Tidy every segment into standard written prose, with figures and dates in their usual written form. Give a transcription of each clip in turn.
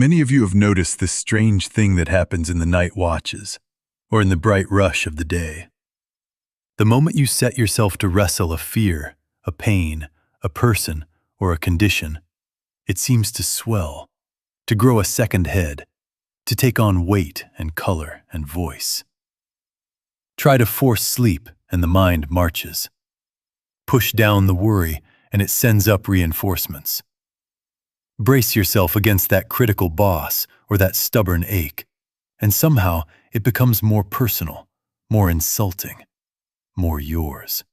Many of you have noticed this strange thing that happens in the night watches, or in the bright rush of the day. The moment you set yourself to wrestle a fear, a pain, a person, or a condition, it seems to swell, to grow a second head, to take on weight and color and voice. Try to force sleep and the mind marches. Push down the worry and it sends up reinforcements. Brace yourself against that critical boss or that stubborn ache, and somehow it becomes more personal, more insulting, more yours.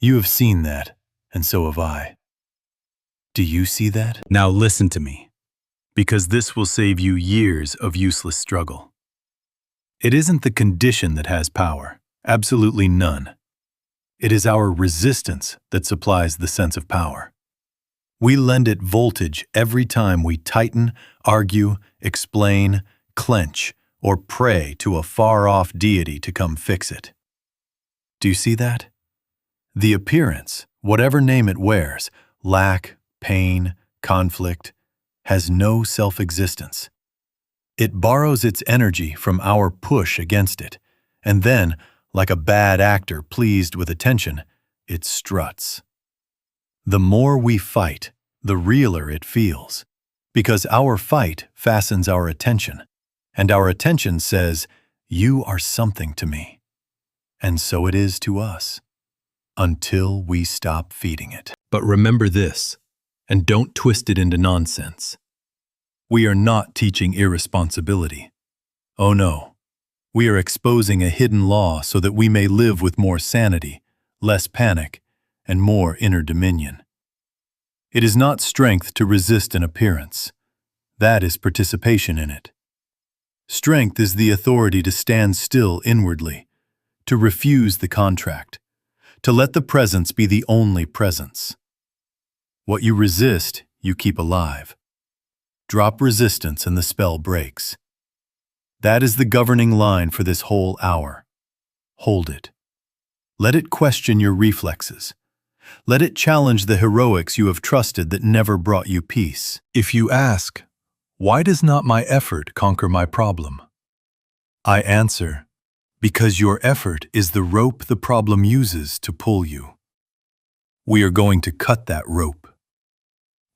You have seen that, and so have I. Do you see that? Now listen to me, because this will save you years of useless struggle. It isn't the condition that has power, absolutely none. It is our resistance that supplies the sense of power. We lend it voltage every time we tighten, argue, explain, clench, or pray to a far-off deity to come fix it. Do you see that? The appearance, whatever name it wears, lack, pain, conflict, has no self-existence. It borrows its energy from our push against it, and then, like a bad actor pleased with attention, it struts. The more we fight, the realer it feels, because our fight fastens our attention, and our attention says, "You are something to me." And so it is to us, until we stop feeding it. But remember this, and don't twist it into nonsense. We are not teaching irresponsibility. Oh no, we are exposing a hidden law so that we may live with more sanity, less panic, and more inner dominion. It is not strength to resist an appearance. That is participation in it. Strength is the authority to stand still inwardly, to refuse the contract, to let the presence be the only presence. What you resist, you keep alive. Drop resistance and the spell breaks. That is the governing line for this whole hour. Hold it. Let it question your reflexes. Let it challenge the heroics you have trusted that never brought you peace. If you ask, why does not my effort conquer my problem? I answer, because your effort is the rope the problem uses to pull you. We are going to cut that rope.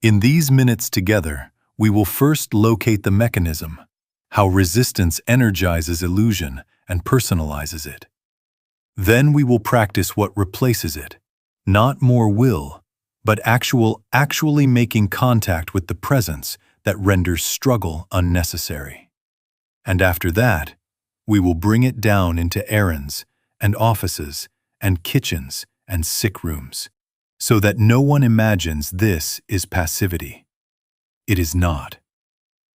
In these minutes together, we will first locate the mechanism, how resistance energizes illusion and personalizes it. Then we will practice what replaces it. Not more will, but actually making contact with the presence that renders struggle unnecessary. And after that, we will bring it down into errands and offices and kitchens and sick rooms, so that no one imagines this is passivity. It is not.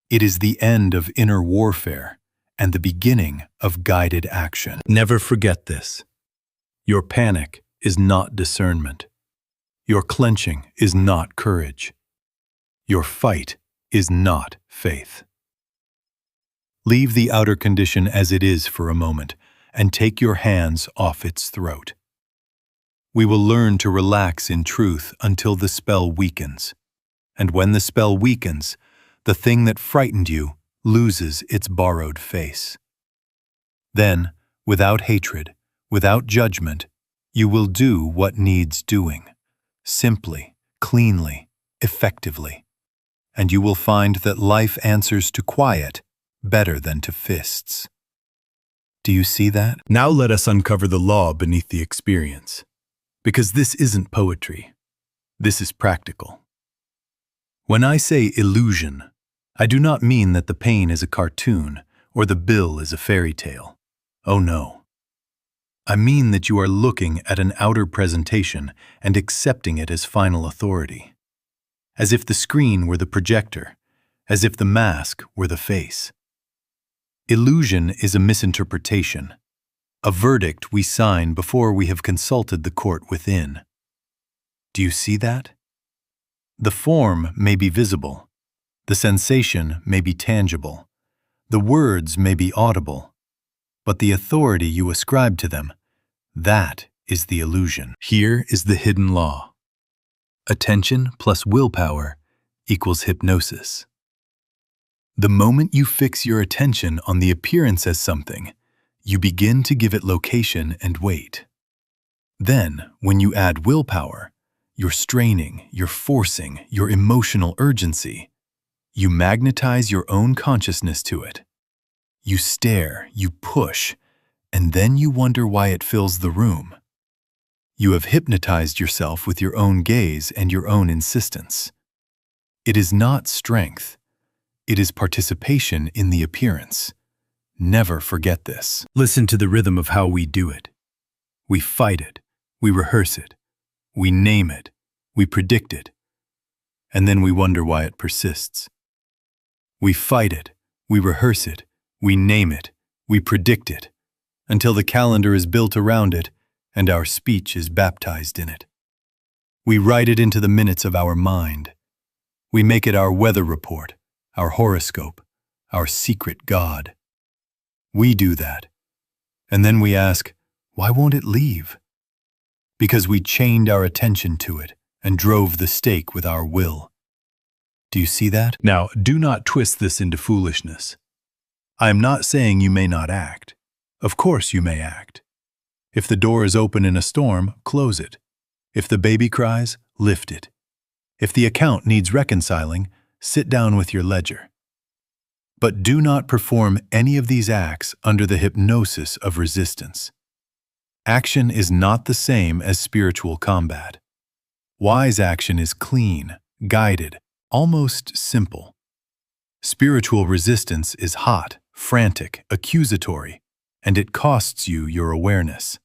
It is the end of inner warfare and the beginning of guided action. Never forget this. Your panic is not discernment. Your clenching is not courage. Your fight is not faith. Leave the outer condition as it is for a moment and take your hands off its throat. We will learn to relax in truth until the spell weakens. And when the spell weakens, the thing that frightened you loses its borrowed face. Then, without hatred, without judgment, you will do what needs doing, simply, cleanly, effectively, and you will find that life answers to quiet better than to fists. Do you see that? Now let us uncover the law beneath the experience, because this isn't poetry. This is practical. When I say illusion, I do not mean that the pain is a cartoon or the bill is a fairy tale. Oh no. I mean that you are looking at an outer presentation and accepting it as final authority, as if the screen were the projector, as if the mask were the face. Illusion is a misinterpretation, a verdict we sign before we have consulted the court within. Do you see that? The form may be visible, the sensation may be tangible, the words may be audible, but the authority you ascribe to them, that is the illusion. Here is the hidden law. Attention plus willpower equals hypnosis. The moment you fix your attention on the appearance as something, you begin to give it location and weight. Then, when you add willpower, your straining, your forcing, your emotional urgency, you magnetize your own consciousness to it. You stare, you push, and then you wonder why it fills the room. You have hypnotized yourself with your own gaze and your own insistence. It is not strength. It is participation in the appearance. Never forget this. Listen to the rhythm of how we do it. We fight it. We rehearse it. We name it. We predict it. And then we wonder why it persists. We fight it. We rehearse it. We name it. We predict it. Until the calendar is built around it and our speech is baptized in it. We write it into the minutes of our mind. We make it our weather report, our horoscope, our secret God. We do that. And then we ask, why won't it leave? Because we chained our attention to it and drove the stake with our will. Do you see that? Now, do not twist this into foolishness. I am not saying you may not act. Of course you may act. If the door is open in a storm, close it. If the baby cries, lift it. If the account needs reconciling, sit down with your ledger. But do not perform any of these acts under the hypnosis of resistance. Action is not the same as spiritual combat. Wise action is clean, guided, almost simple. Spiritual resistance is hot, frantic, accusatory, and it costs you your awareness.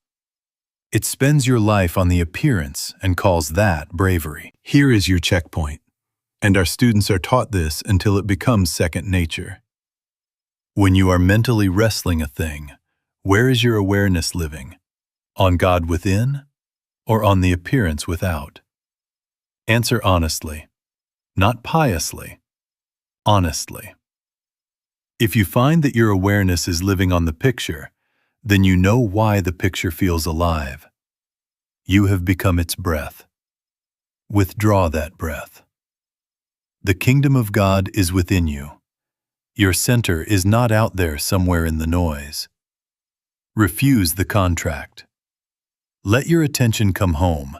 It spends your life on the appearance and calls that bravery. Here is your checkpoint, and our students are taught this until it becomes second nature. When you are mentally wrestling a thing, where is your awareness living? On God within or on the appearance without? Answer honestly, not piously, honestly. If you find that your awareness is living on the picture, then you know why the picture feels alive. You have become its breath. Withdraw that breath. The kingdom of God is within you. Your center is not out there somewhere in the noise. Refuse the contract. Let your attention come home,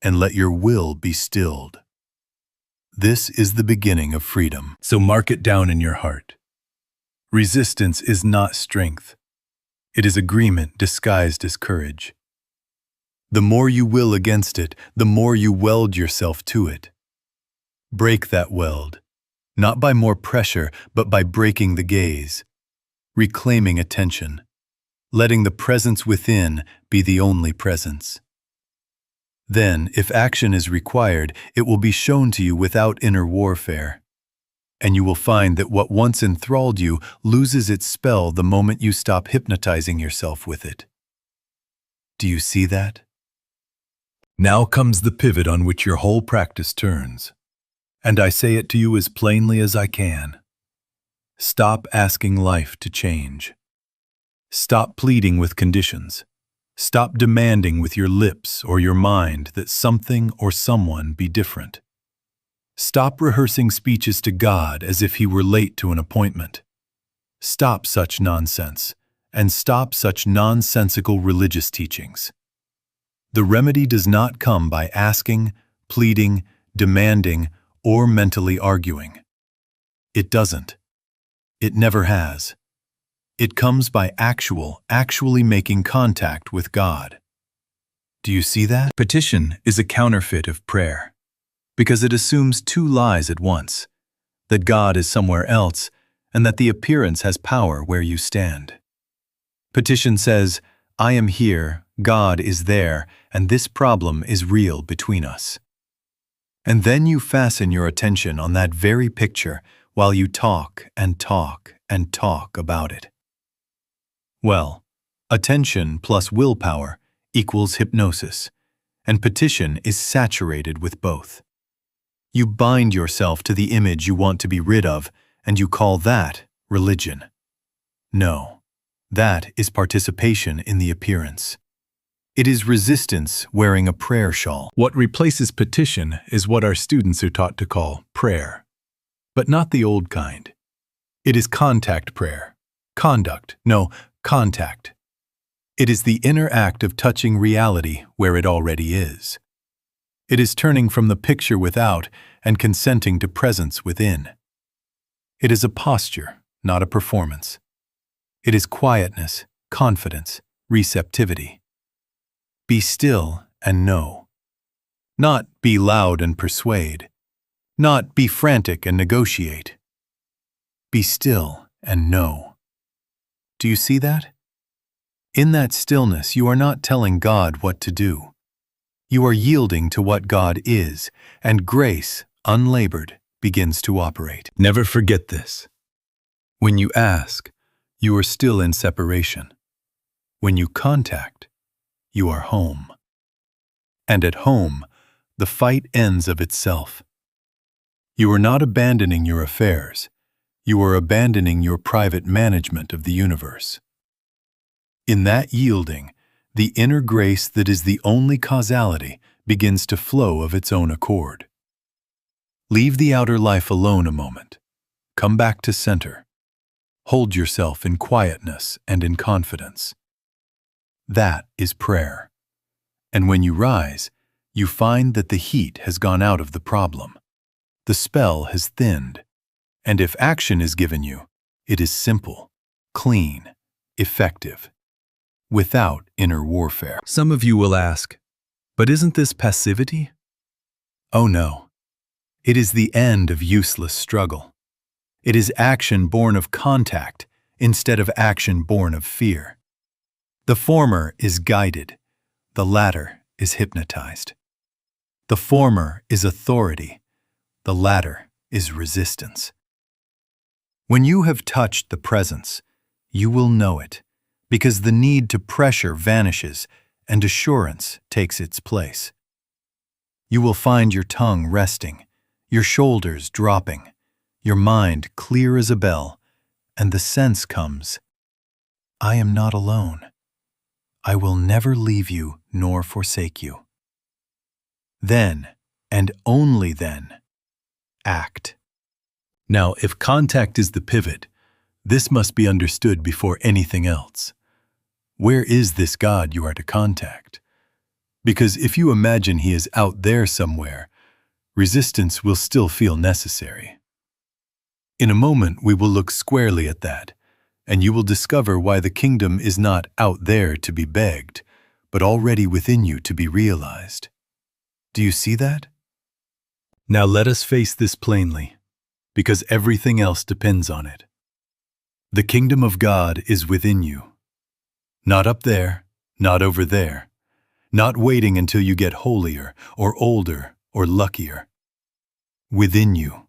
and let your will be stilled. This is the beginning of freedom. So mark it down in your heart. Resistance is not strength. It is agreement disguised as courage. The more you will against it, the more you weld yourself to it. Break that weld, not by more pressure, but by breaking the gaze, reclaiming attention, letting the presence within be the only presence. Then, if action is required, it will be shown to you without inner warfare. And you will find that what once enthralled you loses its spell the moment you stop hypnotizing yourself with it. Do you see that? Now comes the pivot on which your whole practice turns. And I say it to you as plainly as I can. Stop asking life to change. Stop pleading with conditions. Stop demanding with your lips or your mind that something or someone be different. Stop rehearsing speeches to God as if He were late to an appointment. Stop such nonsense, and stop such nonsensical religious teachings. The remedy does not come by asking, pleading, demanding, or mentally arguing. It doesn't. It never has. It comes by actually making contact with God. Do you see that? Petition is a counterfeit of prayer, because it assumes two lies at once, that God is somewhere else and that the appearance has power where you stand. Petition says, I am here, God is there, and this problem is real between us. And then you fasten your attention on that very picture while you talk and talk and talk about it. Well, attention plus willpower equals hypnosis, and petition is saturated with both. You bind yourself to the image you want to be rid of, and you call that religion. No, that is participation in the appearance. It is resistance wearing a prayer shawl. What replaces petition is what our students are taught to call prayer, but not the old kind. It is contact prayer. Conduct, no, contact. It is the inner act of touching reality where it already is. It is turning from the picture without and consenting to presence within. It is a posture, not a performance. It is quietness, confidence, receptivity. Be still and know. Not be loud and persuade. Not be frantic and negotiate. Be still and know. Do you see that? In that stillness, you are not telling God what to do. You are yielding to what God is, and grace, unlabored, begins to operate. Never forget this. When you ask, you are still in separation. When you contact, you are home. And at home, the fight ends of itself. You are not abandoning your affairs. You are abandoning your private management of the universe. In that yielding, the inner grace that is the only causality begins to flow of its own accord. Leave the outer life alone a moment. Come back to center. Hold yourself in quietness and in confidence. That is prayer. And when you rise, you find that the heat has gone out of the problem. The spell has thinned. And if action is given you, it is simple, clean, effective, without inner warfare. Some of you will ask, but isn't this passivity? Oh no. It is the end of useless struggle. It is action born of contact instead of action born of fear. The former is guided, the latter is hypnotized. The former is authority, the latter is resistance. When you have touched the presence, you will know it, because the need to pressure vanishes and assurance takes its place. You will find your tongue resting, your shoulders dropping, your mind clear as a bell, and the sense comes, I am not alone. I will never leave you nor forsake you. Then, and only then, act. Now, if contact is the pivot, this must be understood before anything else. Where is this God you are to contact? Because if you imagine he is out there somewhere, resistance will still feel necessary. In a moment, we will look squarely at that, and you will discover why the kingdom is not out there to be begged, but already within you to be realized. Do you see that? Now let us face this plainly, because everything else depends on it. The kingdom of God is within you. Not up there, not over there, not waiting until you get holier or older or luckier. Within you,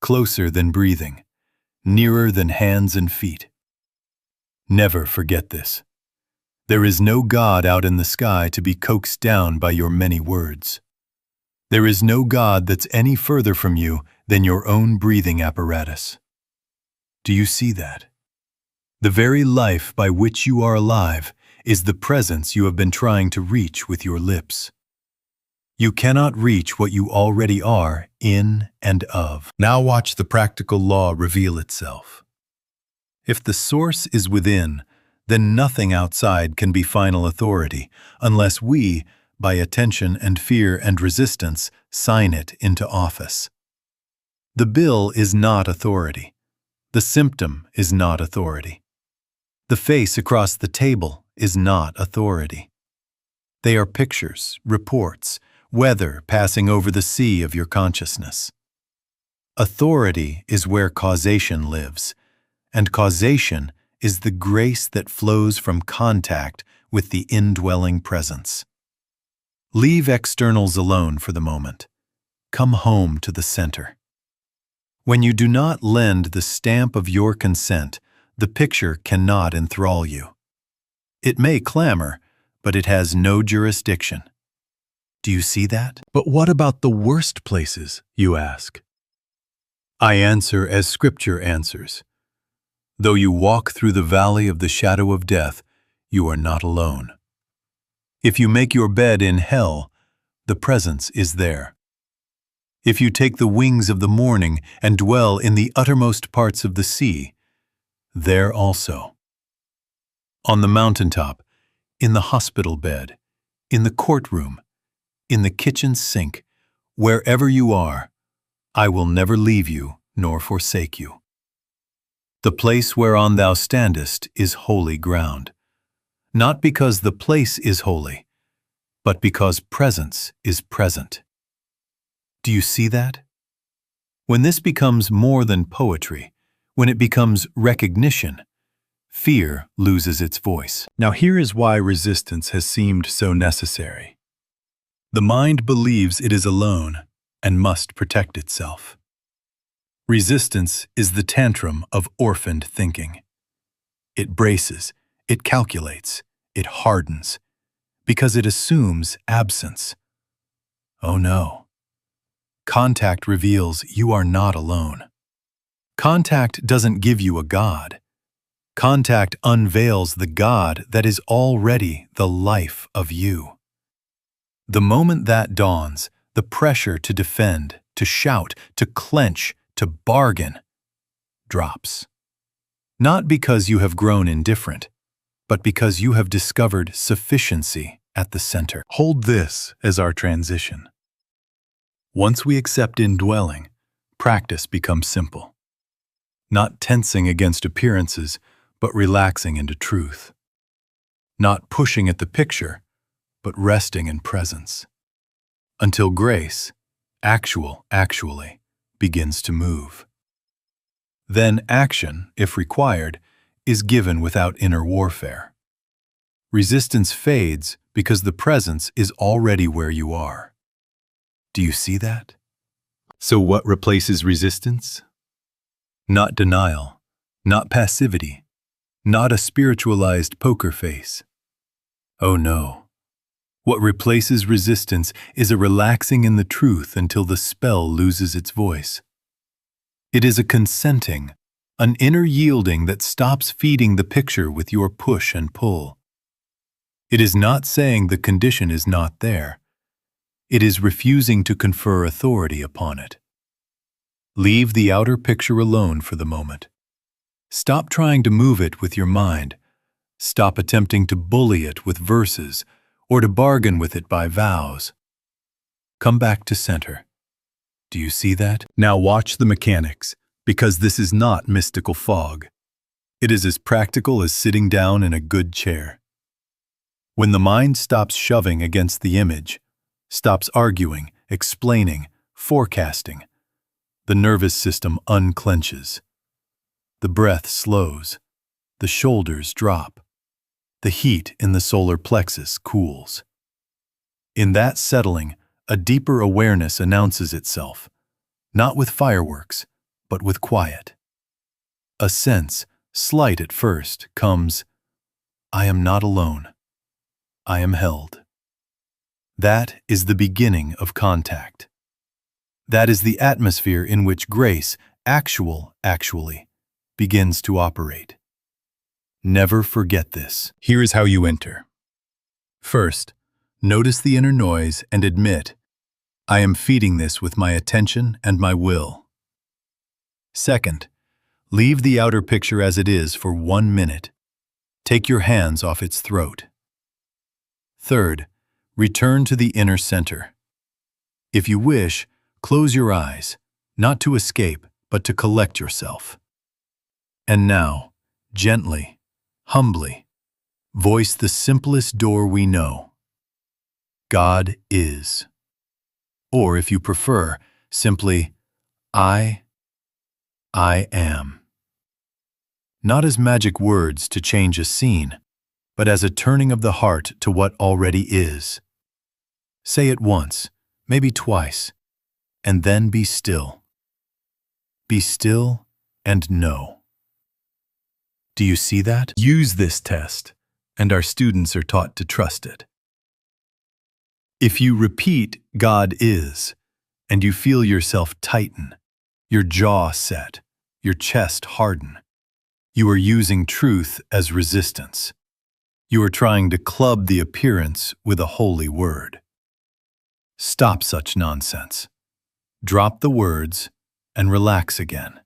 closer than breathing, nearer than hands and feet. Never forget this. There is no God out in the sky to be coaxed down by your many words. There is no God that's any further from you than your own breathing apparatus. Do you see that? The very life by which you are alive is the presence you have been trying to reach with your lips. You cannot reach what you already are in and of. Now watch the practical law reveal itself. If the source is within, then nothing outside can be final authority unless we, by attention and fear and resistance, sign it into office. The bill is not authority. The symptom is not authority. The face across the table is not authority. They are pictures, reports, weather passing over the sea of your consciousness. Authority is where causation lives, and causation is the grace that flows from contact with the indwelling presence. Leave externals alone for the moment. Come home to the center. When you do not lend the stamp of your consent, the picture cannot enthrall you. It may clamor, but it has no jurisdiction. Do you see that? But what about the worst places, you ask? I answer as Scripture answers. Though you walk through the valley of the shadow of death, you are not alone. If you make your bed in hell, the presence is there. If you take the wings of the morning and dwell in the uttermost parts of the sea, there also. On the mountaintop, in the hospital bed, in the courtroom, in the kitchen sink, wherever you are, I will never leave you nor forsake you. The place whereon thou standest is holy ground, not because the place is holy, but because presence is present. Do you see that? When this becomes more than poetry, when it becomes recognition, fear loses its voice. Now here is why resistance has seemed so necessary. The mind believes it is alone and must protect itself. Resistance is the tantrum of orphaned thinking. It braces, it calculates, it hardens, because it assumes absence. Oh no. Contact reveals you are not alone. Contact doesn't give you a God. Contact unveils the God that is already the life of you. The moment that dawns, the pressure to defend, to shout, to clench, to bargain drops. Not because you have grown indifferent, but because you have discovered sufficiency at the center. Hold this as our transition. Once we accept indwelling, practice becomes simple. Not tensing against appearances, but relaxing into truth. Not pushing at the picture, but resting in presence. Until grace, actually, begins to move. Then action, if required, is given without inner warfare. Resistance fades because the presence is already where you are. Do you see that? So what replaces resistance? Not denial, not passivity, not a spiritualized poker face. Oh no. What replaces resistance is a relaxing in the truth until the spell loses its voice. It is a consenting, an inner yielding that stops feeding the picture with your push and pull. It is not saying the condition is not there. It is refusing to confer authority upon it. Leave the outer picture alone for the moment. Stop trying to move it with your mind. Stop attempting to bully it with verses or to bargain with it by vows. Come back to center. Do you see that? Now watch the mechanics, because this is not mystical fog. It is as practical as sitting down in a good chair. When the mind stops shoving against the image, stops arguing, explaining, forecasting, the nervous system unclenches. The breath slows. The shoulders drop. The heat in the solar plexus cools. In that settling, a deeper awareness announces itself, not with fireworks, but with quiet. A sense, slight at first, comes, I am not alone. I am held. That is the beginning of contact. That is the atmosphere in which grace, actually, begins to operate. Never forget this. Here is how you enter. First, notice the inner noise and admit, I am feeding this with my attention and my will. Second, leave the outer picture as it is for 1 minute. Take your hands off its throat. Third, return to the inner center. If you wish, close your eyes, not to escape, but to collect yourself. And now, gently, humbly, voice the simplest door we know. God is. Or if you prefer, simply, I am. Not as magic words to change a scene, but as a turning of the heart to what already is. Say it once, maybe twice, and then be still. Be still and know. Do you see that? Use this test, and our students are taught to trust it. If you repeat God is, and you feel yourself tighten, your jaw set, your chest harden, you are using truth as resistance. You are trying to club the appearance with a holy word. Stop such nonsense. Drop the words and relax again.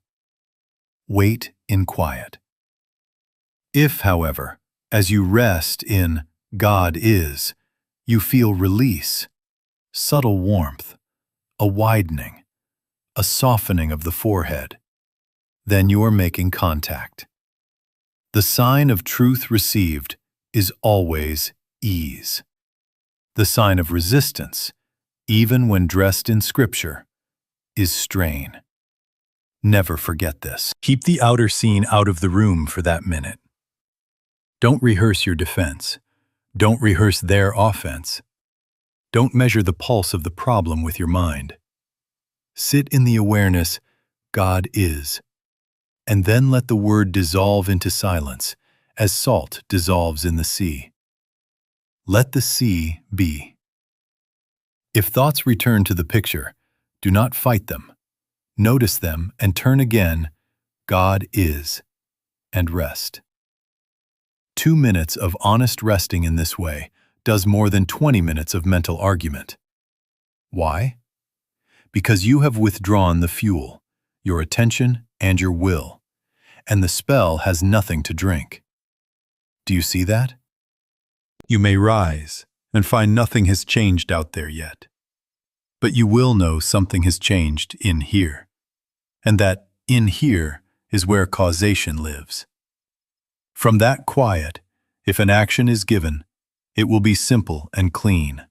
Wait in quiet. If, however, as you rest in God is, you feel release, subtle warmth, a widening, a softening of the forehead, then you are making contact. The sign of truth received is always ease. The sign of resistance, even when dressed in Scripture, is strain. Never forget this. Keep the outer scene out of the room for that minute. Don't rehearse your defense. Don't rehearse their offense. Don't measure the pulse of the problem with your mind. Sit in the awareness, God is, and then let the word dissolve into silence, as salt dissolves in the sea. Let the sea be. If thoughts return to the picture, do not fight them. Notice them and turn again, God is, and rest. 2 minutes of honest resting in this way does more than 20 minutes of mental argument. Why? Because you have withdrawn the fuel, your attention and your will, and the spell has nothing to drink. Do you see that? You may rise and find nothing has changed out there yet. But you will know something has changed in here, and that in here is where causation lives. From that quiet, if an action is given, it will be simple and clean.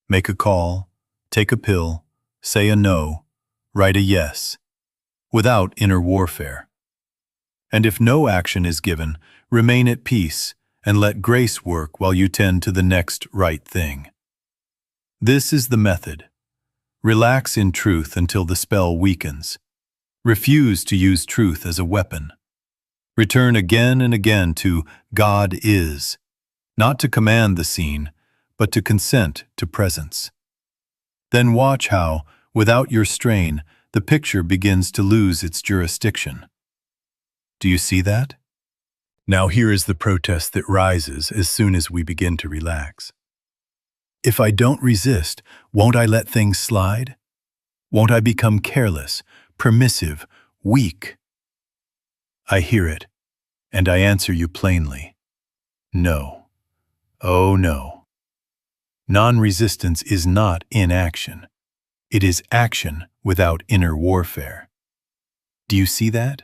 Make a call, take a pill, say a no, write a yes, without inner warfare. And if no action is given, remain at peace and let grace work while you tend to the next right thing. This is the method. Relax in truth until the spell weakens. Refuse to use truth as a weapon. Return again and again to God is, not to command the scene, but to consent to presence. Then watch how, without your strain, the picture begins to lose its jurisdiction. Do you see that? Now here is the protest that rises as soon as we begin to relax. If I don't resist, won't I let things slide? Won't I become careless, permissive, weak? I hear it, and I answer you plainly. No. Oh no. Non-resistance is not inaction. It is action without inner warfare. Do you see that?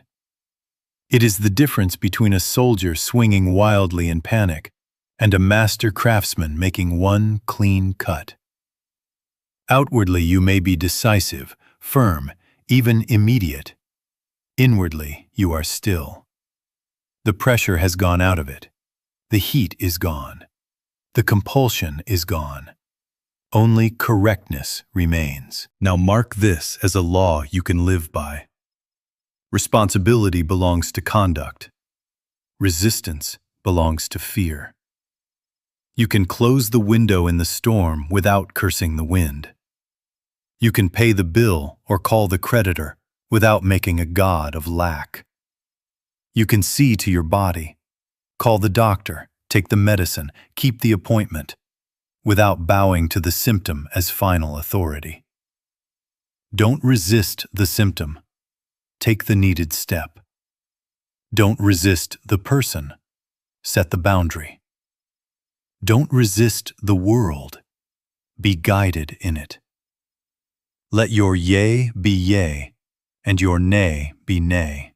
It is the difference between a soldier swinging wildly in panic and a master craftsman making one clean cut. Outwardly you may be decisive, firm, even immediate. Inwardly you are still. The pressure has gone out of it. The heat is gone. The compulsion is gone. Only correctness remains. Now mark this as a law you can live by. Responsibility belongs to conduct. Resistance belongs to fear. You can close the window in the storm without cursing the wind. You can pay the bill or call the creditor without making a god of lack. You can see to your body, call the doctor, take the medicine, keep the appointment, without bowing to the symptom as final authority. Don't resist the symptom. Take the needed step. Don't resist the person. Set the boundary. Don't resist the world. Be guided in it. Let your yea be yea, and your nay be nay.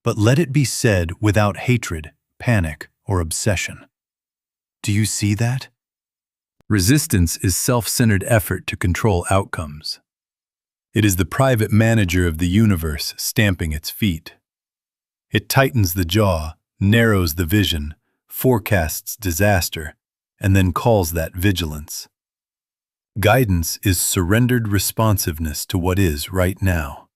But let it be said without hatred, panic, or obsession. Do you see that? Resistance is self-centered effort to control outcomes. It is the private manager of the universe stamping its feet. It tightens the jaw, narrows the vision, forecasts disaster, and then calls that vigilance. Guidance is surrendered responsiveness to what is right now.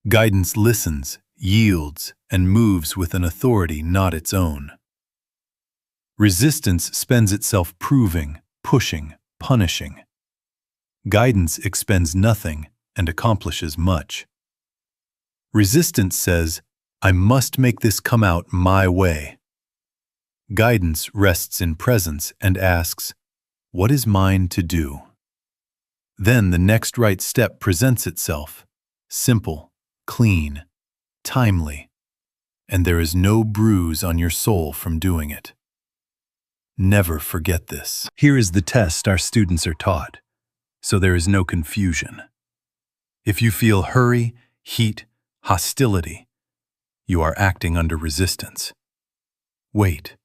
Guidance listens, yields, and moves with an authority not its own. Resistance spends itself proving, pushing, punishing. Guidance expends nothing and accomplishes much. Resistance says, I must make this come out my way. Guidance rests in presence and asks, what is mine to do? Then the next right step presents itself, simple, clean, timely, and there is no bruise on your soul from doing it. Never forget this. Here is the test our students are taught, so there is no confusion. If you feel hurry, heat, hostility, you are acting under resistance. Wait.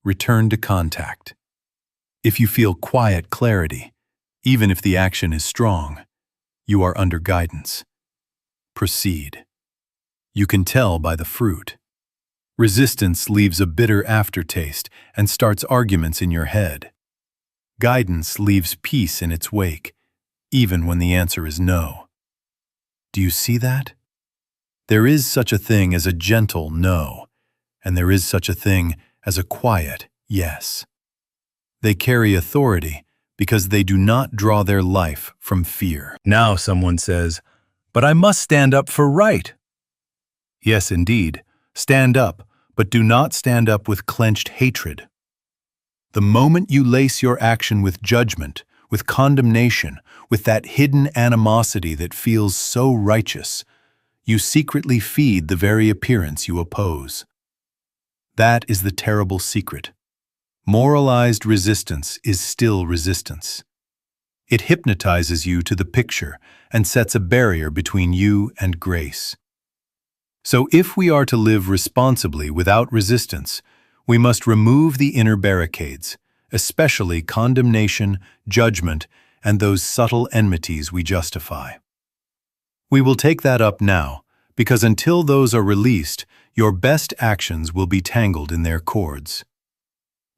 Return to contact. If you feel quiet clarity, even if the action is strong, you are under guidance. Proceed. You can tell by the fruit. Resistance leaves a bitter aftertaste and starts arguments in your head. Guidance leaves peace in its wake, even when the answer is no. Do you see that? There is such a thing as a gentle no, and there is such a thing as a quiet yes. They carry authority because they do not draw their life from fear. Now someone says, "But I must stand up for right." Yes, indeed. Stand up, but do not stand up with clenched hatred. The moment you lace your action with judgment, with condemnation, with that hidden animosity that feels so righteous, you secretly feed the very appearance you oppose. That is the terrible secret. Moralized resistance is still resistance. It hypnotizes you to the picture and sets a barrier between you and grace. So if we are to live responsibly without resistance, we must remove the inner barricades, especially condemnation, judgment, and those subtle enmities we justify. We will take that up now, because until those are released, your best actions will be tangled in their cords.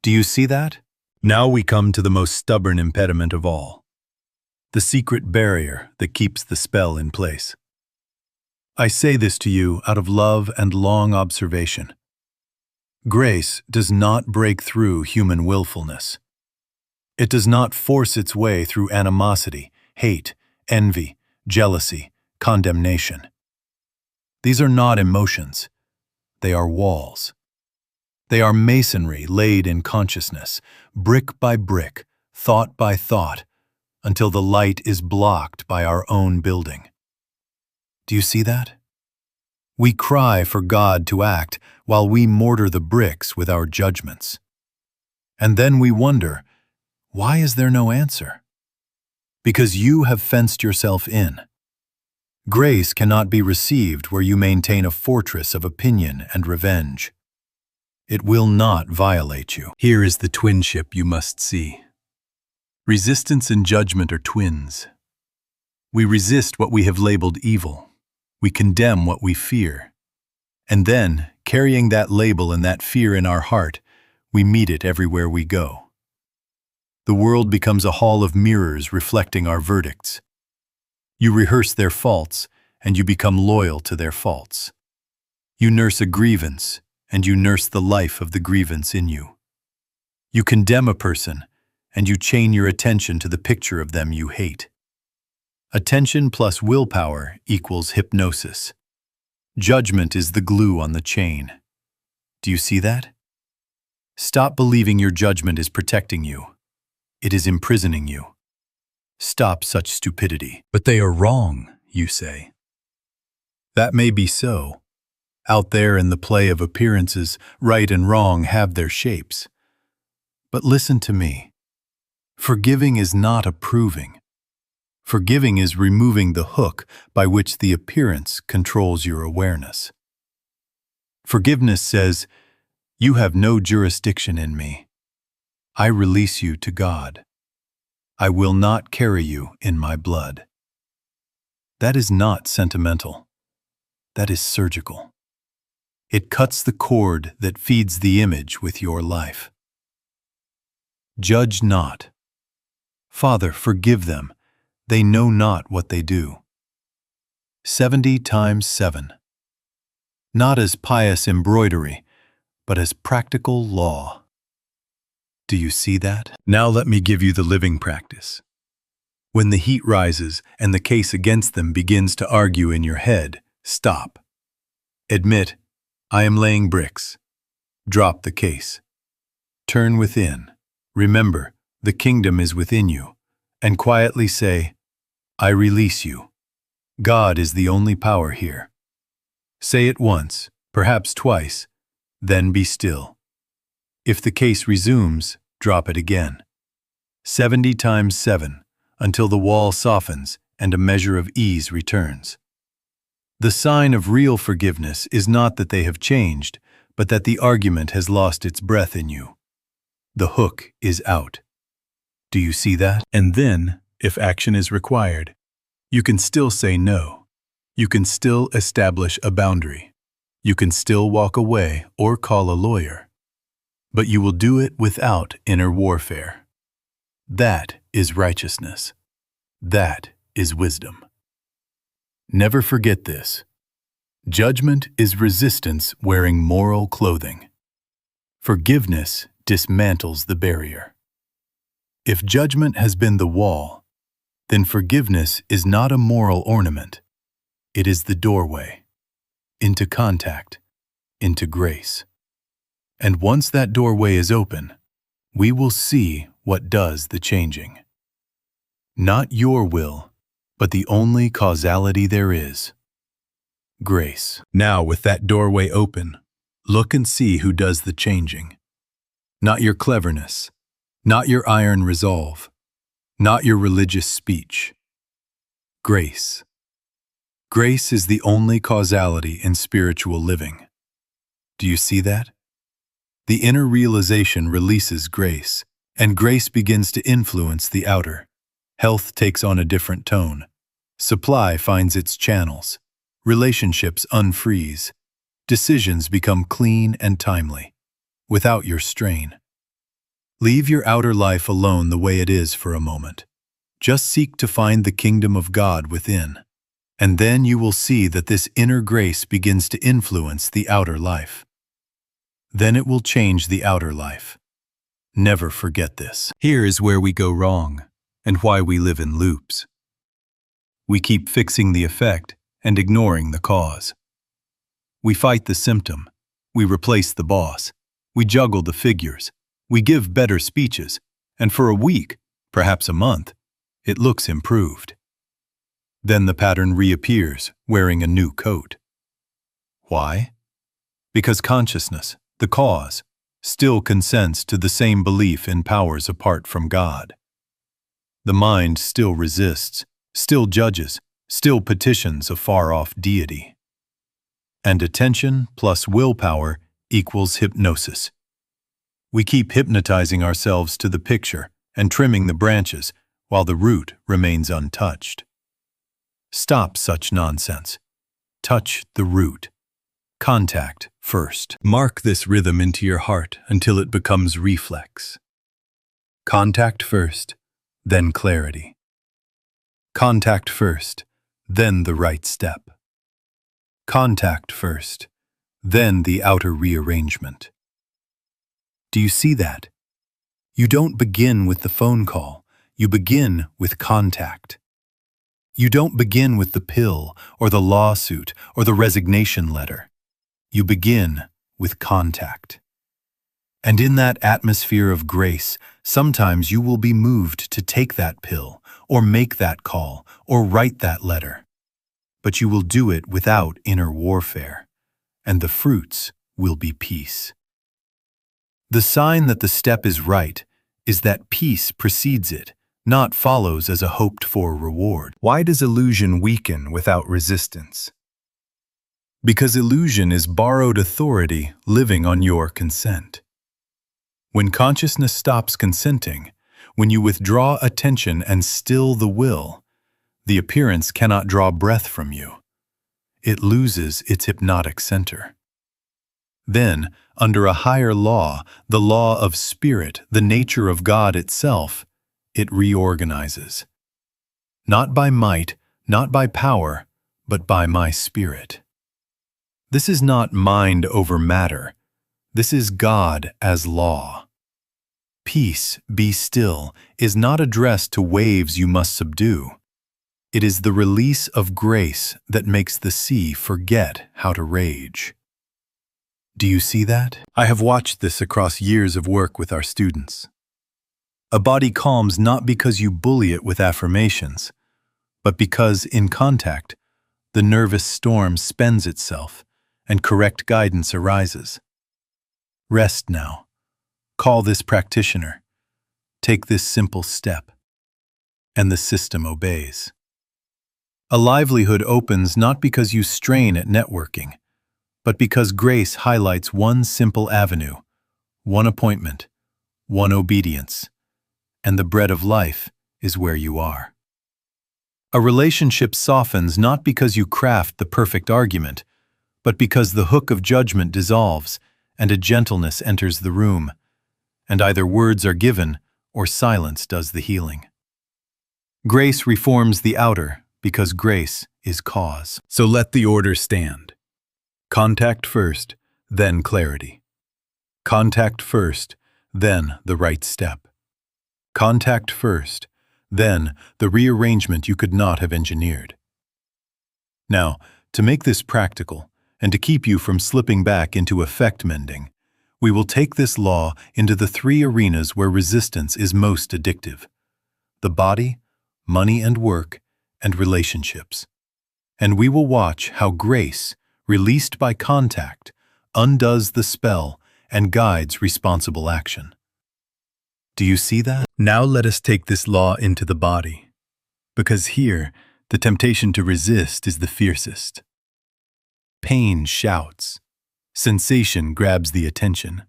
Do you see that? Now we come to the most stubborn impediment of all, the secret barrier that keeps the spell in place. I say this to you out of love and long observation. Grace does not break through human willfulness. It does not force its way through animosity, hate, envy, jealousy, condemnation. These are not emotions. They are walls. They are masonry laid in consciousness, brick by brick, thought by thought, until the light is blocked by our own building. Do you see that? We cry for God to act while we mortar the bricks with our judgments. And then we wonder, why is there no answer? Because you have fenced yourself in. Grace cannot be received where you maintain a fortress of opinion and revenge. It will not violate you. Here is the twinship you must see. Resistance and judgment are twins. We resist what we have labeled evil. We condemn what we fear. And then, carrying that label and that fear in our heart, we meet it everywhere we go. The world becomes a hall of mirrors reflecting our verdicts. You rehearse their faults, and you become loyal to their faults. You nurse a grievance, and you nurse the life of the grievance in you. You condemn a person, and you chain your attention to the picture of them you hate. Attention plus willpower equals hypnosis. Judgment is the glue on the chain. Do you see that? Stop believing your judgment is protecting you. It is imprisoning you. Stop such stupidity. But they are wrong, you say. That may be so. Out there in the play of appearances, right and wrong have their shapes. But listen to me. Forgiving is not approving. Forgiving is removing the hook by which the appearance controls your awareness. Forgiveness says, "You have no jurisdiction in me. I release you to God. I will not carry you in my blood." That is not sentimental. That is surgical. It cuts the cord that feeds the image with your life. Judge not. Father, forgive them. They know not what they do. 70 times 7. Not as pious embroidery, but as practical law. Do you see that? Now let me give you the living practice. When the heat rises and the case against them begins to argue in your head, stop. Admit, I am laying bricks. Drop the case. Turn within. Remember, the kingdom is within you, and quietly say, I release you. God is the only power here. Say it once, perhaps twice, then be still. If the case resumes, drop it again. 70 times 7, until the wall softens and a measure of ease returns. The sign of real forgiveness is not that they have changed, but that the argument has lost its breath in you. The hook is out. Do you see that? And then, if action is required, you can still say no. You can still establish a boundary. You can still walk away or call a lawyer. But you will do it without inner warfare. That is righteousness. That is wisdom. Never forget this. Judgment is resistance wearing moral clothing. Forgiveness dismantles the barrier. If judgment has been the wall, then forgiveness is not a moral ornament. It is the doorway into contact, into grace. And once that doorway is open, we will see what does the changing. Not your will, but the only causality there is. Grace. Now, with that doorway open, look and see who does the changing. Not your cleverness, not your iron resolve, not your religious speech. Grace. Grace is the only causality in spiritual living. Do you see that? The inner realization releases grace, and grace begins to influence the outer. Health takes on a different tone. Supply finds its channels. Relationships unfreeze. Decisions become clean and timely, without your strain. Leave your outer life alone the way it is for a moment. Just seek to find the kingdom of God within, and then you will see that this inner grace begins to influence the outer life. Then it will change the outer life. Never forget this. Here is where we go wrong, and why we live in loops. We keep fixing the effect and ignoring the cause. We fight the symptom. We replace the boss. We juggle the figures. We give better speeches, and for a week, perhaps a month, it looks improved. Then the pattern reappears, wearing a new coat. Why? Because consciousness, the cause, still consents to the same belief in powers apart from God. The mind still resists, still judges, still petitions a far-off deity. And attention plus willpower equals hypnosis. We keep hypnotizing ourselves to the picture and trimming the branches while the root remains untouched. Stop such nonsense. Touch the root. Contact first. Mark this rhythm into your heart until it becomes reflex. Contact first, then clarity. Contact first, then the right step. Contact first, then the outer rearrangement. Do you see that? You don't begin with the phone call, you begin with contact. You don't begin with the pill or the lawsuit or the resignation letter. You begin with contact. And in that atmosphere of grace, sometimes you will be moved to take that pill, or make that call, or write that letter. But you will do it without inner warfare, and the fruits will be peace. The sign that the step is right is that peace precedes it, not follows as a hoped-for reward. Why does illusion weaken without resistance? Because illusion is borrowed authority living on your consent. When consciousness stops consenting, when you withdraw attention and still the will, the appearance cannot draw breath from you. It loses its hypnotic center. Then, under a higher law, the law of spirit, the nature of God itself, it reorganizes. Not by might, not by power, but by my spirit. This is not mind over matter. This is God as law. Peace, be still, is not addressed to waves you must subdue. It is the release of grace that makes the sea forget how to rage. Do you see that? I have watched this across years of work with our students. A body calms not because you bully it with affirmations, but because, in contact, the nervous storm spends itself and correct guidance arises. Rest now. Call this practitioner. Take this simple step. And the system obeys. A livelihood opens not because you strain at networking, but because grace highlights one simple avenue, one appointment, one obedience, and the bread of life is where you are. A relationship softens not because you craft the perfect argument, but because the hook of judgment dissolves and a gentleness enters the room, and either words are given or silence does the healing. Grace reforms the outer because grace is cause. So let the order stand. Contact first, then clarity. Contact first, then the right step. Contact first, then the rearrangement you could not have engineered. Now, to make this practical, and to keep you from slipping back into effect mending, we will take this law into the three arenas where resistance is most addictive: the body, money and work, and relationships. And we will watch how grace, released by contact, undoes the spell and guides responsible action. Do you see that? Now let us take this law into the body, because here the temptation to resist is the fiercest. Pain shouts. Sensation grabs the attention.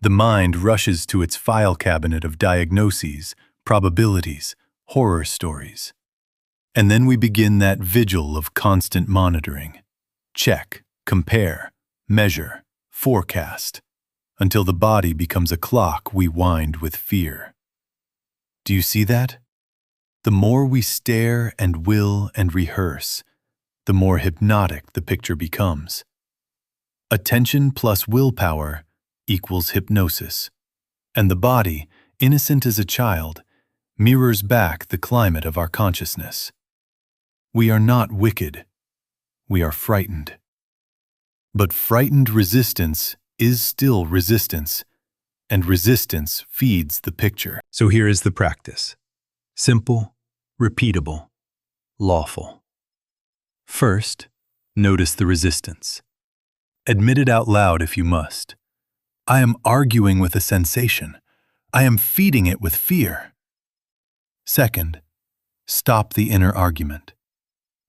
The mind rushes to its file cabinet of diagnoses, probabilities, horror stories. And then we begin that vigil of constant monitoring. Check, compare, measure, forecast, until the body becomes a clock we wind with fear. Do you see that? The more we stare and will and rehearse, the more hypnotic the picture becomes. Attention plus willpower equals hypnosis, and the body, innocent as a child, mirrors back the climate of our consciousness. We are not wicked. We are frightened. But frightened resistance is still resistance, and resistance feeds the picture. So here is the practice. Simple, repeatable, lawful. First, notice the resistance. Admit it out loud if you must. I am arguing with a sensation. I am feeding it with fear. Second, stop the inner argument.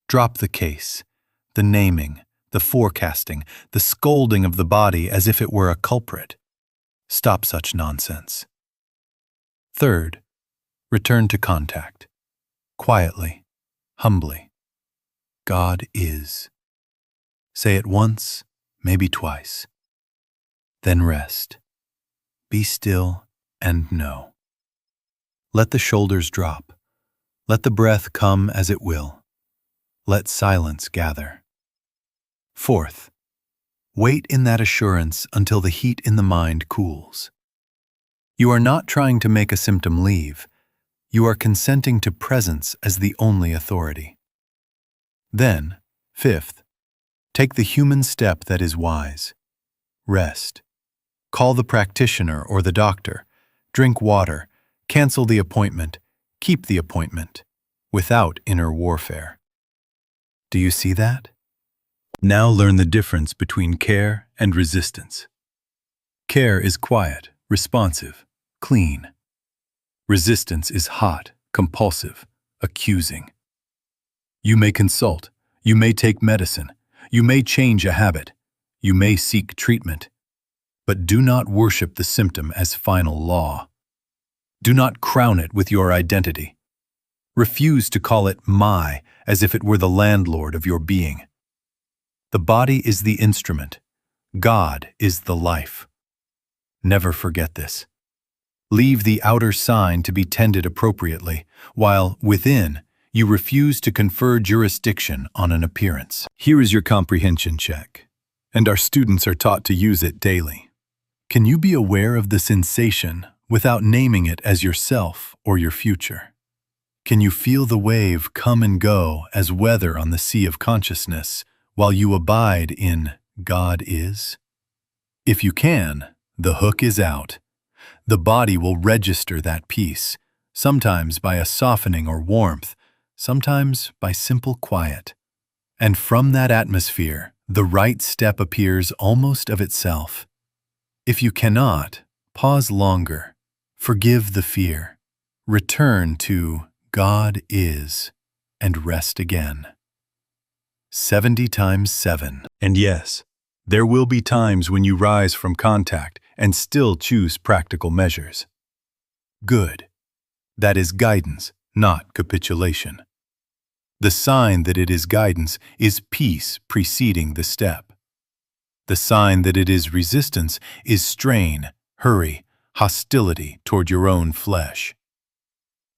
Drop the case, the naming, the forecasting, the scolding of the body as if it were a culprit. Stop such nonsense. Third, return to contact. Quietly, humbly. God is. Say it once, maybe twice. Then rest. Be still and know. Let the shoulders drop. Let the breath come as it will. Let silence gather. Fourth, wait in that assurance until the heat in the mind cools. You are not trying to make a symptom leave. You are consenting to presence as the only authority. Then, fifth, take the human step that is wise. Rest. Call the practitioner or the doctor. Drink water. Cancel the appointment. Keep the appointment. Without inner warfare. Do you see that? Now learn the difference between care and resistance. Care is quiet, responsive, clean. Resistance is hot, compulsive, accusing. You may consult, you may take medicine, you may change a habit, you may seek treatment, but do not worship the symptom as final law. Do not crown it with your identity. Refuse to call it my as if it were the landlord of your being. The body is the instrument. God is the life. Never forget this. Leave the outer sign to be tended appropriately, while within you refuse to confer jurisdiction on an appearance. Here is your comprehension check, and our students are taught to use it daily. Can you be aware of the sensation without naming it as yourself or your future? Can you feel the wave come and go as weather on the sea of consciousness while you abide in God is? If you can, the hook is out. The body will register that peace, sometimes by a softening or warmth, sometimes by simple quiet. And from that atmosphere, the right step appears almost of itself. If you cannot, pause longer, forgive the fear, return to God is, and rest again. 70 times 7. And yes, there will be times when you rise from contact and still choose practical measures. Good. That is guidance, not capitulation. The sign that it is guidance is peace preceding the step. The sign that it is resistance is strain, hurry, hostility toward your own flesh.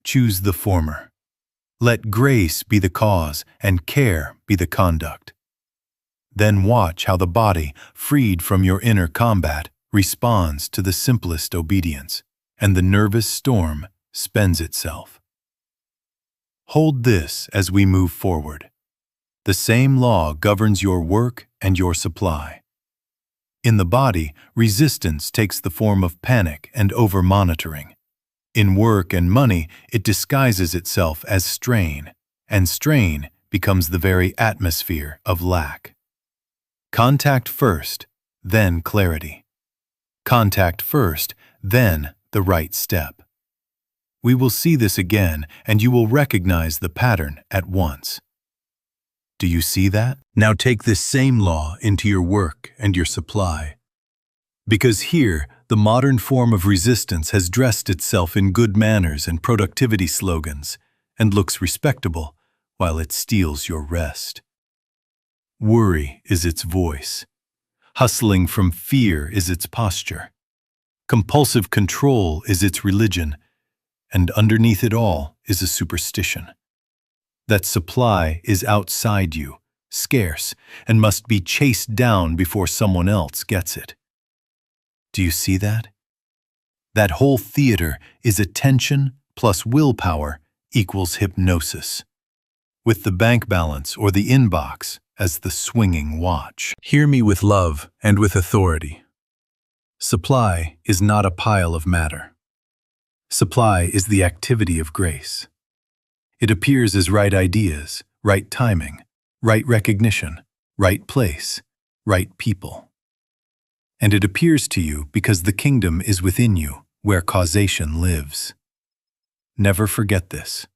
Choose the former. Let grace be the cause and care be the conduct. Then watch how the body, freed from your inner combat, responds to the simplest obedience, and the nervous storm spends itself. Hold this as we move forward. The same law governs your work and your supply. In the body, resistance takes the form of panic and over-monitoring. In work and money, it disguises itself as strain, and strain becomes the very atmosphere of lack. Contact first, then clarity. Contact first, then the right step. We will see this again, and you will recognize the pattern at once. Do you see that? Now take this same law into your work and your supply. Because here, the modern form of resistance has dressed itself in good manners and productivity slogans, and looks respectable, while it steals your rest. Worry is its voice. Hustling from fear is its posture. Compulsive control is its religion, and underneath it all is a superstition. That supply is outside you, scarce, and must be chased down before someone else gets it. Do you see that? That whole theater is attention plus willpower equals hypnosis, with the bank balance or the inbox as the swinging watch. Hear me with love and with authority. Supply is not a pile of matter. Supply is the activity of grace. It appears as right ideas, right timing, right recognition, right place, right people. And it appears to you because the kingdom is within you, where causation lives. Never forget this.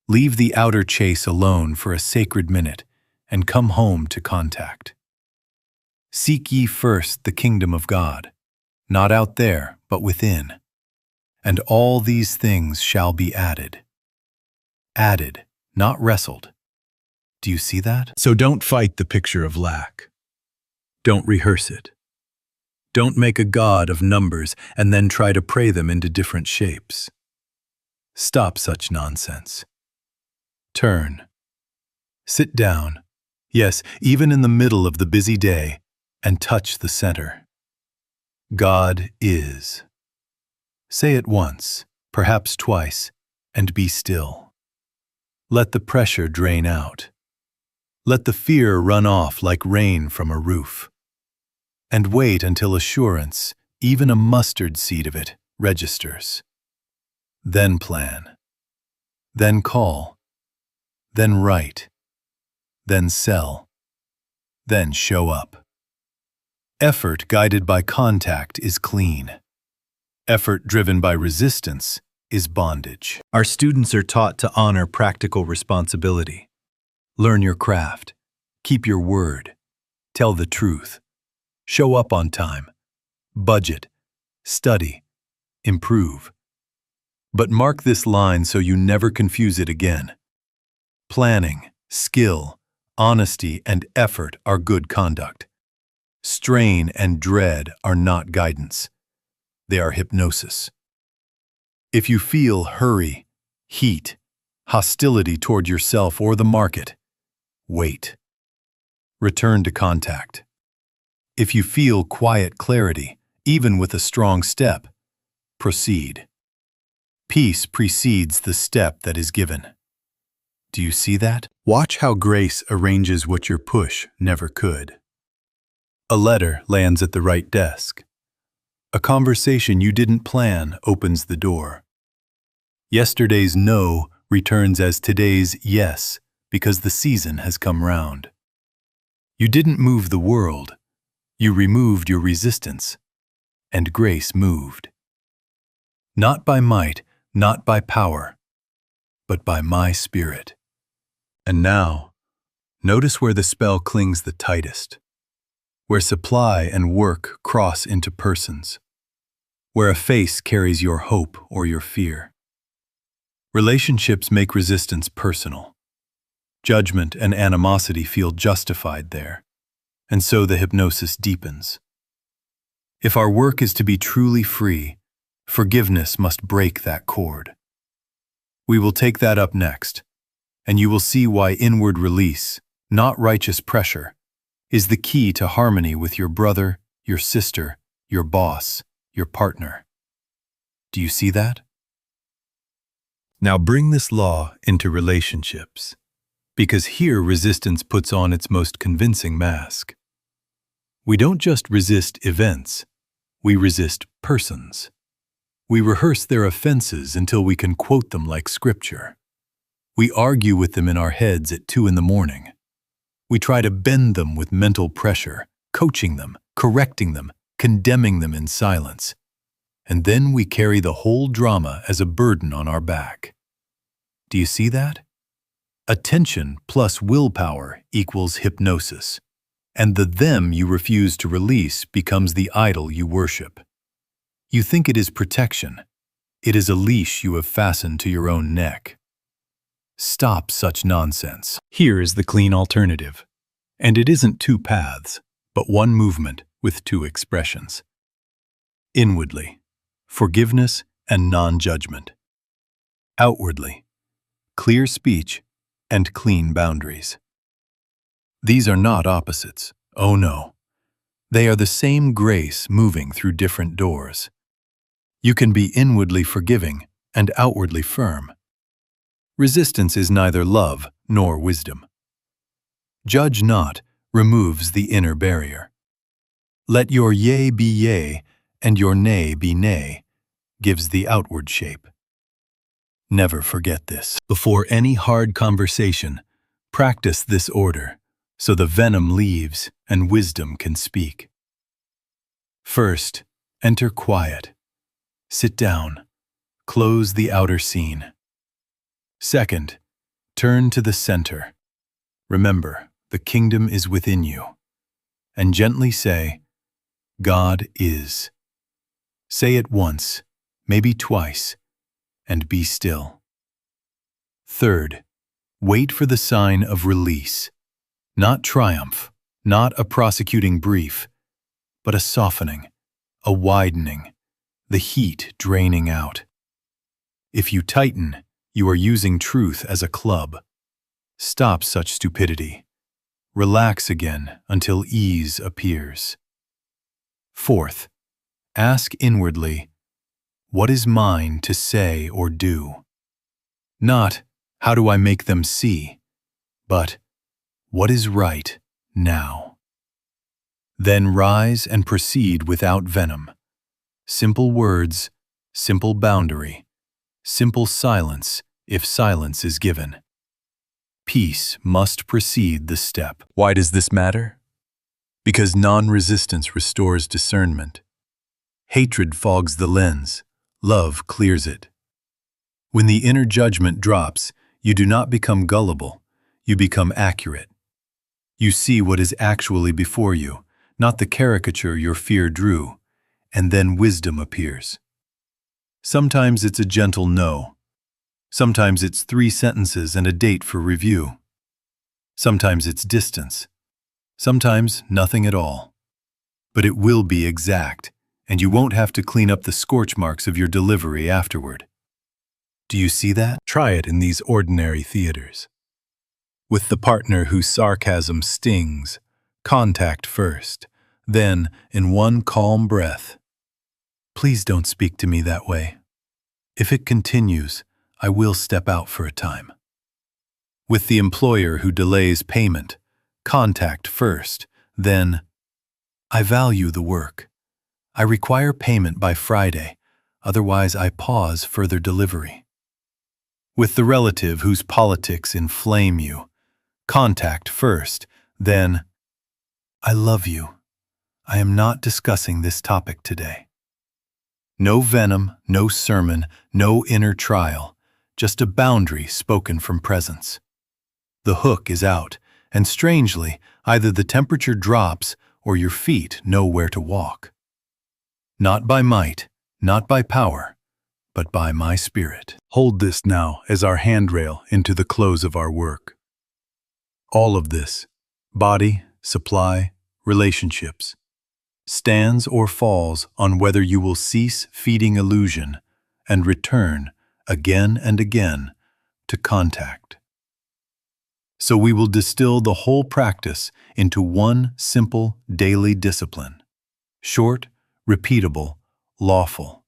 Leave the outer chase alone for a sacred minute and come home to contact. Seek ye first the kingdom of God, not out there, but within. And all these things shall be added. Added, not wrestled. Do you see that? So don't fight the picture of lack. Don't rehearse it. Don't make a god of numbers and then try to pray them into different shapes. Stop such nonsense. Turn. Sit down, yes, even in the middle of the busy day, and touch the center. God is. Say it once, perhaps twice, and be still. Let the pressure drain out. Let the fear run off like rain from a roof. And wait until assurance, even a mustard seed of it, registers. Then plan. Then call. Then write. Then sell. Then show up. Effort guided by contact is clean. Effort driven by resistance is bondage. Our students are taught to honor practical responsibility. Learn your craft. Keep your word. Tell the truth. Show up on time. Budget. Study. Improve. But mark this line so you never confuse it again. Planning, skill, honesty, and effort are good conduct. Strain and dread are not guidance. They are hypnosis. If you feel hurry, heat, hostility toward yourself or the market, wait. Return to contact. If you feel quiet clarity, even with a strong step, proceed. Peace precedes the step that is given. Do you see that? Watch how grace arranges what your push never could. A letter lands at the right desk. A conversation you didn't plan opens the door. Yesterday's no returns as today's yes because the season has come round. You didn't move the world. You removed your resistance, and grace moved. Not by might, not by power, but by my spirit. And now, notice where the spell clings the tightest, where supply and work cross into persons, where a face carries your hope or your fear. Relationships make resistance personal. Judgment and animosity feel justified there, and so the hypnosis deepens. If our work is to be truly free, forgiveness must break that cord. We will take that up next, and you will see why inward release, not righteous pressure, is the key to harmony with your brother, your sister, your boss, your partner. Do you see that? Now bring this law into relationships, because here resistance puts on its most convincing mask. We don't just resist events, we resist persons. We rehearse their offenses until we can quote them like scripture. We argue with them in our heads at 2 a.m. We try to bend them with mental pressure, coaching them, correcting them, condemning them in silence. And then we carry the whole drama as a burden on our back. Do you see that? Attention plus willpower equals hypnosis, and the them you refuse to release becomes the idol you worship. You think it is protection. It is a leash you have fastened to your own neck. Stop such nonsense. Here is the clean alternative. And it isn't 2 paths, but one movement with 2 expressions. Inwardly, forgiveness and non-judgment. Outwardly, clear speech and clean boundaries. These are not opposites. Oh no. They are the same grace moving through different doors. You can be inwardly forgiving and outwardly firm. Resistance is neither love nor wisdom. Judge not removes the inner barrier. Let your yea be yea and your nay be nay gives the outward shape. Never forget this. Before any hard conversation, practice this order so the venom leaves and wisdom can speak. First, enter quiet. Sit down. Close the outer scene. Second, turn to the center. Remember, the kingdom is within you. And gently say, God is. Say it once, maybe twice, and be still. Third, wait for the sign of release. Not triumph, not a prosecuting brief, but a softening, a widening, the heat draining out. If you tighten, you are using truth as a club. Stop such stupidity. Relax again until ease appears. Fourth, ask inwardly, what is mine to say or do? Not, how do I make them see? But, what is right now? Then rise and proceed without venom. Simple words, simple boundary, simple silence if silence is given. Peace must precede the step. Why does this matter? Because non-resistance restores discernment. Hatred fogs the lens, love clears it. When the inner judgment drops, you do not become gullible, you become accurate. You see what is actually before you, not the caricature your fear drew, and then wisdom appears. Sometimes it's a gentle no. Sometimes it's 3 sentences and a date for review. Sometimes it's distance. Sometimes nothing at all. But it will be exact, and you won't have to clean up the scorch marks of your delivery afterward. Do you see that? Try it in these ordinary theaters. With the partner whose sarcasm stings, contact first, then, in one calm breath, please don't speak to me that way. If it continues, I will step out for a time. With the employer who delays payment, contact first, then, I value the work. I require payment by Friday, otherwise I pause further delivery. With the relative whose politics inflame you, contact first, then, I love you. I am not discussing this topic today. No venom, no sermon, no inner trial, just a boundary spoken from presence. The hook is out, and strangely, either the temperature drops or your feet know where to walk. Not by might, not by power, but by my spirit. Hold this now as our handrail into the close of our work. All of this, body, supply, relationships, stands or falls on whether you will cease feeding illusion and return again and again to contact. So we will distill the whole practice into one simple daily discipline, short, repeatable, lawful.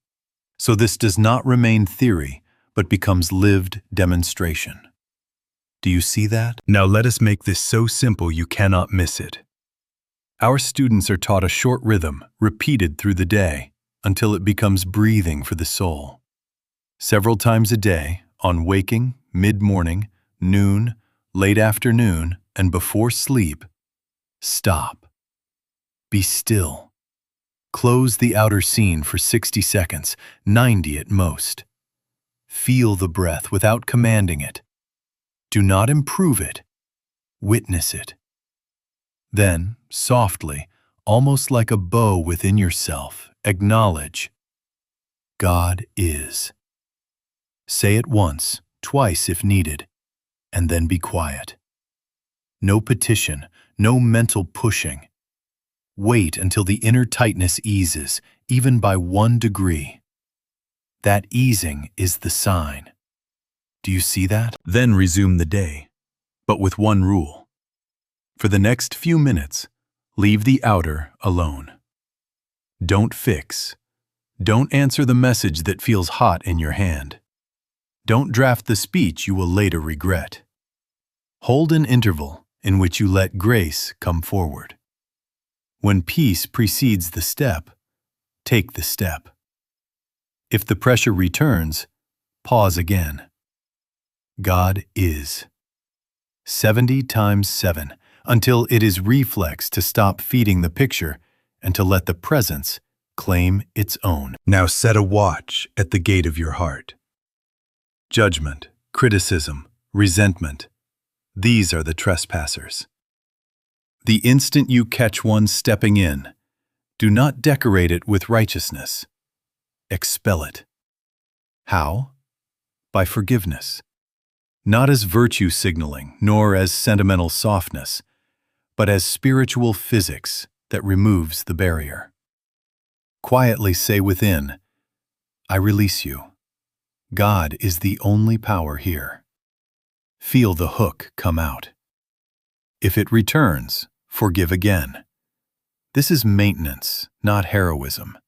So this does not remain theory, but becomes lived demonstration. Do you see that? Now let us make this so simple you cannot miss it. Our students are taught a short rhythm, repeated through the day, until it becomes breathing for the soul. Several times a day, on waking, mid-morning, noon, late afternoon, and before sleep, stop. Be still. Close the outer scene for 60 seconds, 90 at most. Feel the breath without commanding it. Do not improve it. Witness it. Then, softly, almost like a bow within yourself, acknowledge, God is. Say it once, twice if needed, and then be quiet. No petition, no mental pushing. Wait until the inner tightness eases, even by 1 degree. That easing is the sign. Do you see that? Then resume the day, but with one rule. For the next few minutes, leave the outer alone. Don't fix. Don't answer the message that feels hot in your hand. Don't draft the speech you will later regret. Hold an interval in which you let grace come forward. When peace precedes the step, take the step. If the pressure returns, pause again. God is. 70 times 7, until it is reflex to stop feeding the picture and to let the presence claim its own. Now set a watch at the gate of your heart. Judgment, criticism, resentment, these are the trespassers. The instant you catch one stepping in, do not decorate it with righteousness. Expel it. How? By forgiveness. Not as virtue signaling, nor as sentimental softness, but as spiritual physics that removes the barrier. Quietly say within, I release you. God is the only power here. Feel the hook come out. If it returns, forgive again. This is maintenance, not heroism.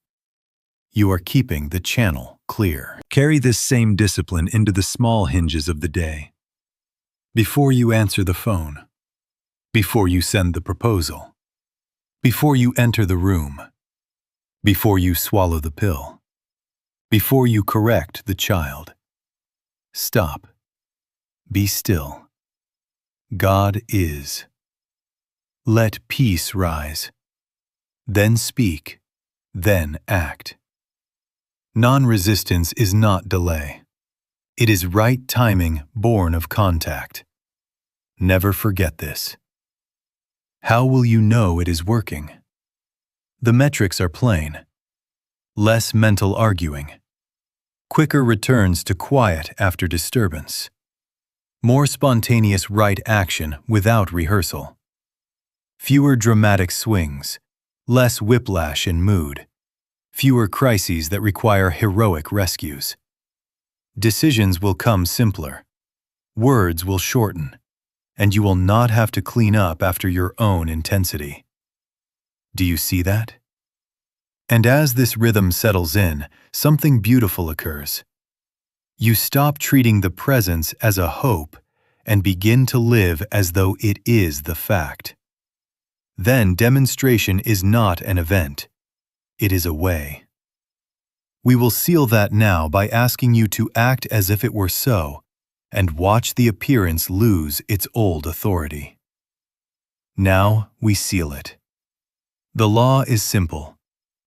You are keeping the channel clear. Carry this same discipline into the small hinges of the day. Before you answer the phone, before you send the proposal, before you enter the room, before you swallow the pill, before you correct the child. Stop. Be still. God is. Let peace rise. Then speak, then act. Non-resistance is not delay. It is right timing born of contact. Never forget this. How will you know it is working? The metrics are plain. Less mental arguing. Quicker returns to quiet after disturbance. More spontaneous right action without rehearsal. Fewer dramatic swings. Less whiplash in mood. Fewer crises that require heroic rescues. Decisions will come simpler. Words will shorten. And you will not have to clean up after your own intensity. Do you see that? And as this rhythm settles in, something beautiful occurs. You stop treating the presence as a hope and begin to live as though it is the fact. Then demonstration is not an event. It is a way. We will seal that now by asking you to act as if it were so, and watch the appearance lose its old authority. Now we seal it. The law is simple,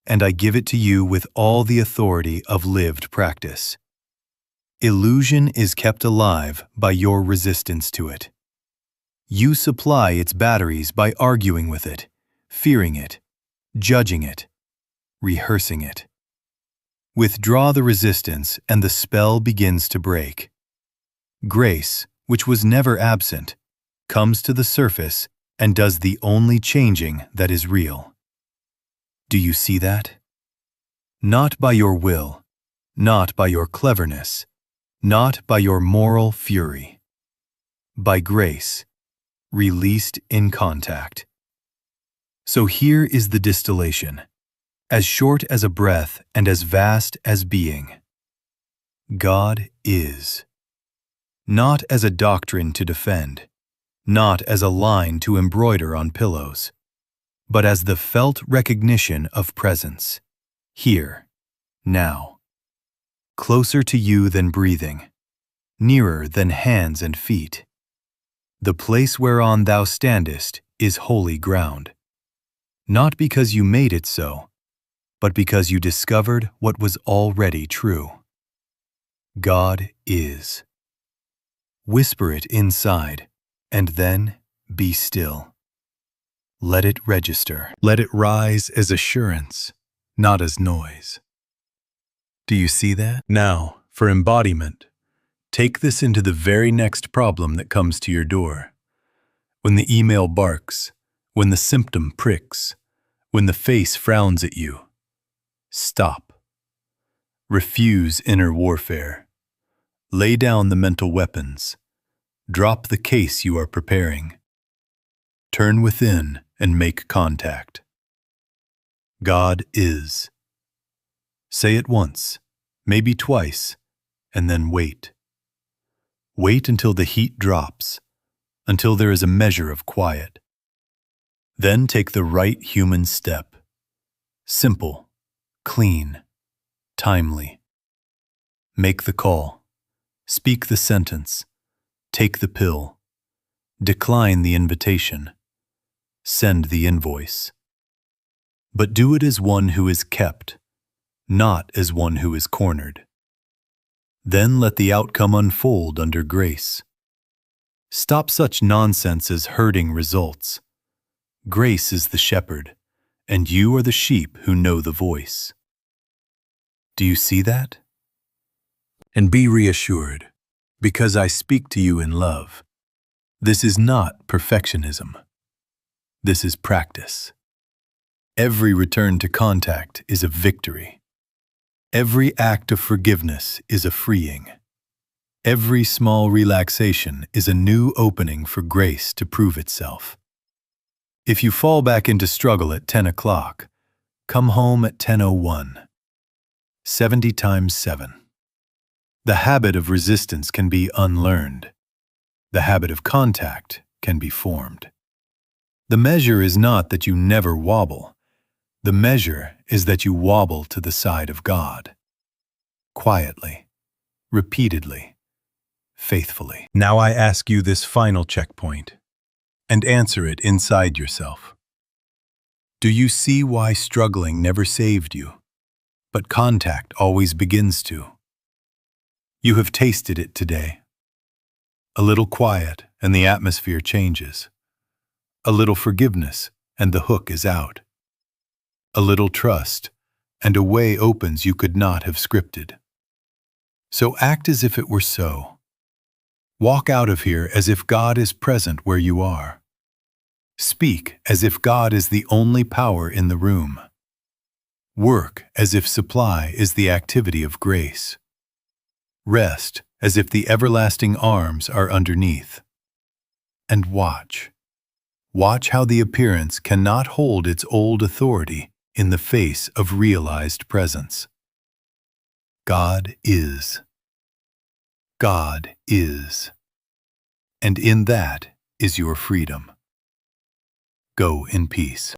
and I give it to you with all the authority of lived practice. Illusion is kept alive by your resistance to it. You supply its batteries by arguing with it, fearing it, judging it, rehearsing it. Withdraw the resistance and the spell begins to break. Grace, which was never absent, comes to the surface and does the only changing that is real. Do you see that? Not by your will, not by your cleverness, not by your moral fury. By grace, released in contact. So here is the distillation, as short as a breath and as vast as being. God is. Not as a doctrine to defend, not as a line to embroider on pillows, but as the felt recognition of presence, here, now. Closer to you than breathing, nearer than hands and feet. The place whereon thou standest is holy ground, not because you made it so, but because you discovered what was already true. God is. Whisper it inside, and then be still. Let it register. Let it rise as assurance, not as noise. Do you see that? Now, for embodiment, take this into the very next problem that comes to your door. When the email barks, when the symptom pricks, when the face frowns at you, stop. Refuse inner warfare. Lay down the mental weapons. Drop the case you are preparing. Turn within and make contact. God is. Say it once, maybe twice, and then wait. Wait until the heat drops, until there is a measure of quiet. Then take the right human step. Simple, clean, timely. Make the call. Speak the sentence. Take the pill. Decline the invitation. Send the invoice. But do it as one who is kept, not as one who is cornered. Then let the outcome unfold under grace. Stop such nonsense as herding results. Grace is the shepherd, and you are the sheep who know the voice. Do you see that? And be reassured, because I speak to you in love. This is not perfectionism. This is practice. Every return to contact is a victory. Every act of forgiveness is a freeing. Every small relaxation is a new opening for grace to prove itself. If you fall back into struggle at 10 o'clock, come home at 10:01. 70 times 7. The habit of resistance can be unlearned. The habit of contact can be formed. The measure is not that you never wobble. The measure is that you wobble to the side of God. Quietly, repeatedly, faithfully. Now I ask you this final checkpoint, and answer it inside yourself. Do you see why struggling never saved you, but contact always begins to? You have tasted it today. A little quiet and the atmosphere changes. A little forgiveness and the hook is out. A little trust and a way opens you could not have scripted. So act as if it were so. Walk out of here as if God is present where you are. Speak as if God is the only power in the room. Work as if supply is the activity of grace. Rest as if the everlasting arms are underneath. And watch. Watch how the appearance cannot hold its old authority in the face of realized presence. God is. God is. And in that is your freedom. Go in peace.